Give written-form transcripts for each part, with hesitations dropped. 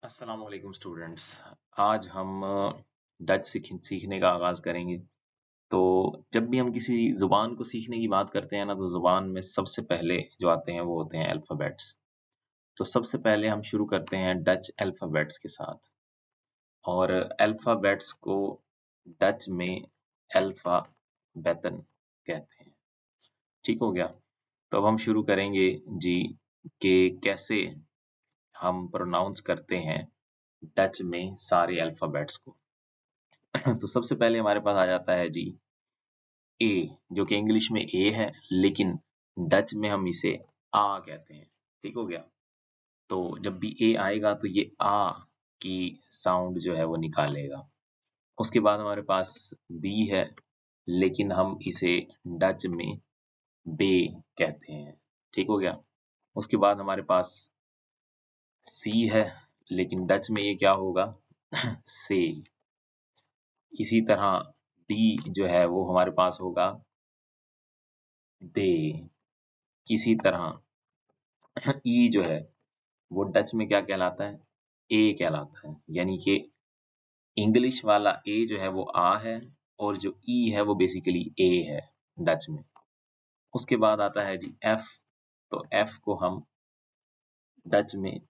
अस्सलाम वालेकुम स्टूडेंट्स। आज हम डच सीखने का आगाज़ करेंगे। तो जब भी हम किसी ज़ुबान को सीखने की बात करते हैं ना, तो ज़ुबान में सबसे पहले जो आते हैं वो होते हैं अल्फ़ाबेट्स। तो सबसे पहले हम शुरू करते हैं डच अल्फ़ाबेट्स के साथ और अल्फ़ाबेट्स को डच में अल्फ़ाबेटन कहते हैं। ठीक हो गया? तो अब हम शुरू करेंगे जी कि कैसे हम प्रोनाउंस करते हैं डच में सारे अल्फ़ाबेट्स को। तो सबसे पहले हमारे पास आ जाता है जी ए, जो कि इंग्लिश में ए है, लेकिन डच में हम इसे आ कहते हैं। ठीक हो गया? तो जब भी ए आएगा तो ये आ की साउंड जो है वो निकालेगा। उसके बाद हमारे पास बी है, लेकिन हम इसे डच में बे कहते हैं। ठीक हो गया? उसके बाद हमारे पास सी है, लेकिन डच में ये क्या होगा? से। इसी तरह डी जो है वो हमारे पास होगा दे। इसी तरह ई जो है वो डच में क्या कहलाता है? ए कहलाता है। यानी कि इंग्लिश वाला ए जो है वो आ है और जो ई है वो बेसिकली ए है डच में। उसके बाद आता है जी एफ। तो एफ को हम डच में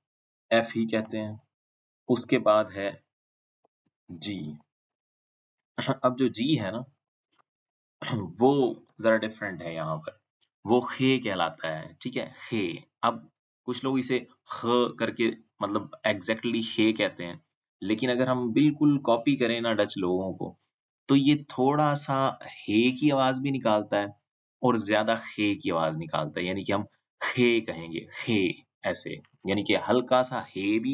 एफ ही कहते हैं। उसके बाद है जी। अब जो जी है ना, वो ज़रा डिफरेंट है यहाँ पर। वो खे कहलाता है, ठीक है? खे। अब कुछ लोग इसे ख करके मतलब एग्ज़ैक्टली खे कहते हैं। लेकिन अगर हम बिल्कुल कॉपी करें ना डच लोगों को, तो ये थोड़ा-सा हे की आवाज़ भी निकालता है और ज़्यादा खे की आवाज़ निकालता है। यानी कि हम खे कहेंगे, खे ऐसे। यानी कि हल्का-सा हे भी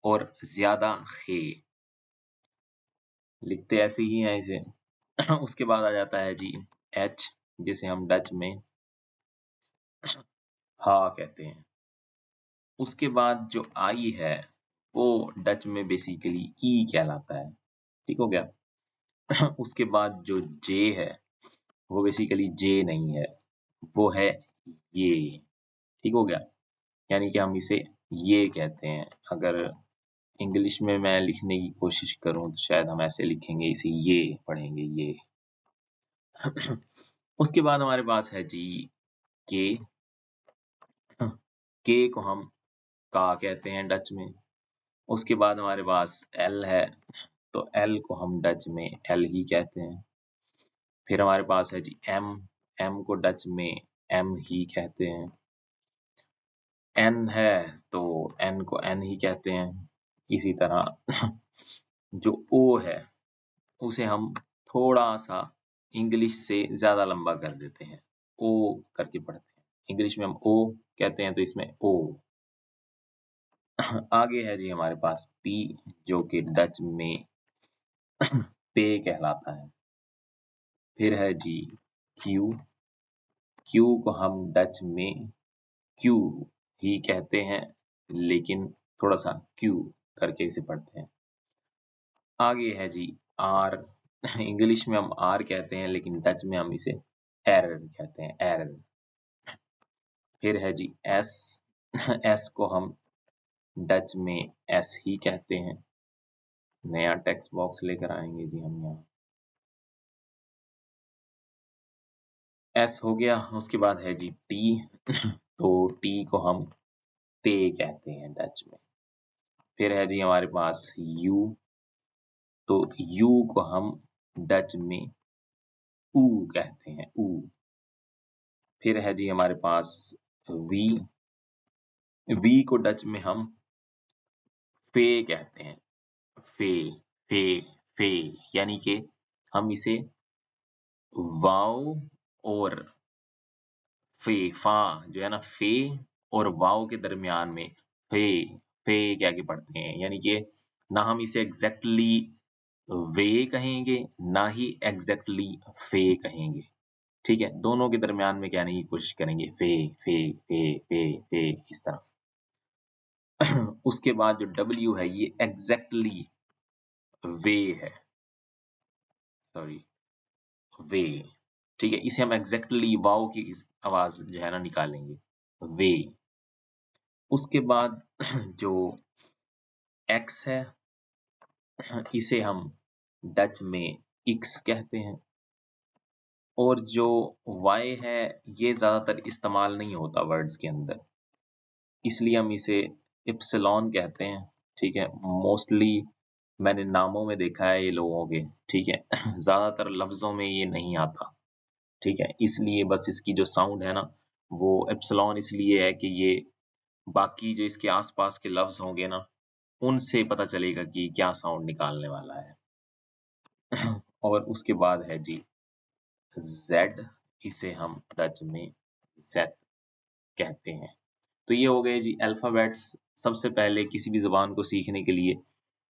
और ज़्यादा खे। लिखते ऐसे ही हैं इसे। उसके बाद आ जाता है जी एच, जिसे हम डच में हा कहते हैं। उसके बाद जो आई है, वो डच में बेसिकली ई कहलाता है। ठीक हो गया? उसके बाद जो जे है, वो बेसिकली जे नहीं है, वो है ये। ठीक हो गया? यानी कि हम इसे ये कहते हैं। अगर इंग्लिश में मैं लिखने की कोशिश करूँ, तो शायद हम ऐसे लिखेंगे, इसे ये पढ़ेंगे, ये। उसके बाद हमारे पास है जी के। के को हम का कहते हैं डच में। उसके बाद हमारे पास एल है, तो एल को हम डच में एल ही कहते हैं। फिर हमारे पास है जी एम। एम को डच में एम ही कहते हैं। एन है, तो एन को एन ही कहते हैं। इसी तरह जो ओ है, उसे हम थोड़ा-सा इंग्लिश से ज़्यादा लंबा कर देते हैं। ओ करके पढ़ते हैं। इंग्लिश में हम ओ कहते हैं, तो इसमें ओ। आगे है जी हमारे पास पी, जो कि डच में पे कहलाता है। फिर है जी क्यू। क्यू को हम डच में क्यू ही कहते हैं, लेकिन थोड़ा-सा क्यू करके इसे पढ़ते हैं। आगे है जी आर। इंग्लिश में हम आर कहते हैं, लेकिन डच में हम इसे एर कहते हैं, एर। फिर है जी एस। एस को हम डच में एस ही कहते हैं। नया टेक्स्ट बॉक्स लेकर आएंगे जी हम यहाँ। एस हो गया। उसके बाद है जी टी। तो टी को हम ते कहते हैं डच में। फिर है जी हमारे पास यू। तो यू को हम डच में ऊ कहते हैं, ऊ। फिर है जी हमारे पास वी। वी को डच में हम फे कहते हैं, फे, फे, फे। यानी कि हम इसे वाव और फे, फा जो है ना, फे और वाव के दरमियान में फे, फे कह के पढ़ते हैं। यानी कि ना हम इसे एग्जैक्टली वे कहेंगे, ना ही एग्जैक्टली फे कहेंगे। ठीक है? दोनों के दरमियान में कहने की कोशिश करेंगे, फे, फे, फे, फे, फे, इस तरह। उसके बाद जो डब्ल्यू है, ये एग्जैक्टली वे है, सॉरी, वे। ठीक है? इसे हम एग्जैक्टली वाव की आवाज जो है ना निकालेंगे, वे। उसके बाद जो एक्स है, इसे हम डच में इक्स कहते हैं। और जो वाई है ये ज़्यादातर इस्तेमाल नहीं होता वर्ड्स के अंदर, इसलिए हम इसे इप्सिलॉन कहते हैं। ठीक है, मोस्टली मैंने नामों में देखा है ये लोगों के, ठीक है। ज़्यादातर लफ्ज़ों में ये नहीं आता, ठीक है। इसलिए बस इसकी जो साउंड है ना, वो एप्सिलॉन इसलिए है कि ये बाकी जो इसके आसपास के लफ्ज़ होंगे ना, उनसे पता चलेगा कि क्या साउंड निकालने वाला है। और उसके बाद है जी ज़ेड, इसे हम डच में ज़ेड कहते हैं। तो ये हो गए जी अल्फ़ाबेट्स। सबसे पहले किसी भी ज़ुबान को सीखने के लिए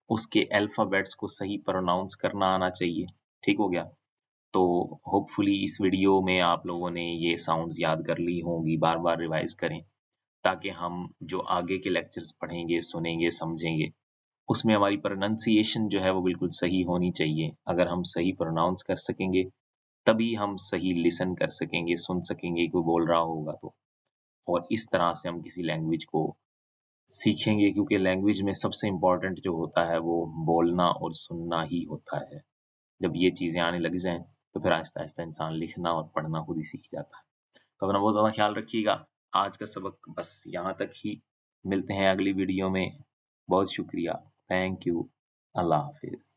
उसके अल्फ़ाबेट्स को सही प्रोनाउंस करना आना चाहिए, ठीक हो गया? तो होपफुली इस वीडियो में आप लोगों ने ये साउंड्स याद कर ली होंगी, बार-बार रिवाइज़ करें, ताकि हम जो आगे के लेक्चर्स पढ़ेंगे, सुनेंगे, समझेंगे, उसमें हमारी प्रोनंसिएशन जो है वो बिल्कुल सही होनी चाहिए। अगर हम सही प्रोनाउंस कर सकेंगे, तभी हम सही लिसन कर सकेंगे, सुन सकेंगे कोई बोल रहा होगा तो। और इस तरह से हम किसी लैंग्वेज को सीखेंगे, क्योंकि लैंग्वेज में सबसे इम्पोर्टेंट जो होता है वो बोलना और सुनना ही होता है। जब ये चीज़ें आने लग जाएँ, तो फिर आहिस्ता-आहिस्ता इंसान लिखना और पढ़ना खुद ही सीख जाता है। तो अपना बहुत ज़्यादा ख़्याल रखिएगा। आज का सबक बस यहाँ तक ही। मिलते हैं अगली वीडियो में। बहुत शुक्रिया। Thank you. अल्लाह हाफ़िज़।